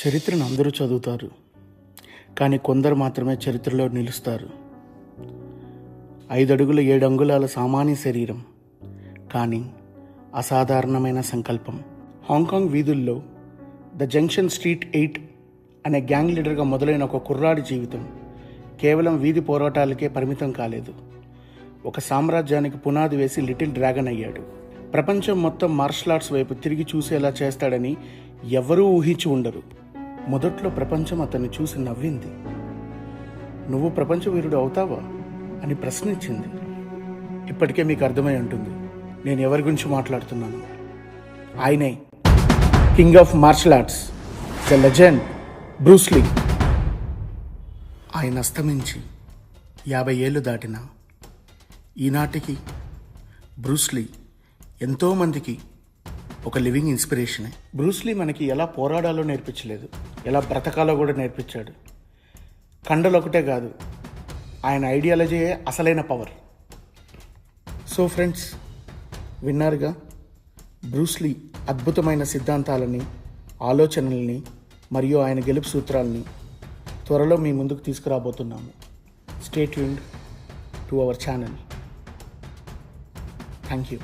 చరిత్రను అందరూ చదువుతారు, కానీ కొందరు మాత్రమే చరిత్రలో నిలుస్తారు. 5 అడుగుల 7 అంగుళాల సామాన్య శరీరం, కానీ అసాధారణమైన సంకల్పం. హాంకాంగ్ వీధుల్లో ద జంక్షన్ స్ట్రీట్ 8 అనే గ్యాంగ్ లీడర్గా మొదలైన ఒక కుర్రాడి జీవితం కేవలం వీధి పోరాటాలకే పరిమితం కాలేదు. ఒక సామ్రాజ్యానికి పునాది వేసి లిటిల్ డ్రాగన్ అయ్యాడు. ప్రపంచం మొత్తం మార్షల్ ఆర్ట్స్ వైపు తిరిగి చూసేలా చేస్తాడని ఎవరూ ఊహించి ఉండరు. మొదట్లో ప్రపంచం అతన్ని చూసి నవ్వింది. నువ్వు ప్రపంచ వీరుడు అవుతావా అని ప్రశ్నించింది. ఇప్పటికే మీకు అర్థమై ఉంటుంది నేను ఎవరి గురించి మాట్లాడుతున్నాను. ఆయనే king of martial arts, the legend Bruce Lee. ఆయన అస్తమించి 50 ఏళ్ళు దాటినా ఈనాటికి బ్రూస్ లీ ఎంతోమందికి ఒక లివింగ్ ఇన్స్పిరేషనే. బ్రూస్ లీ మనకి ఎలా పోరాడాలో నేర్పించలేదు, ఎలా బ్రతకాలో కూడా నేర్పించాడు. కండలు ఒకటే కాదు, ఆయన ఐడియాలజీయే అసలైన పవర్. సో ఫ్రెండ్స్, విన్నారుగా బ్రూస్ లీ అద్భుతమైన సిద్ధాంతాలని, ఆలోచనల్ని మరియు ఆయన గెలుపు సూత్రాలని త్వరలో మీ ముందుకు తీసుకురాబోతున్నాము. Stay tuned to our channel. Thank you.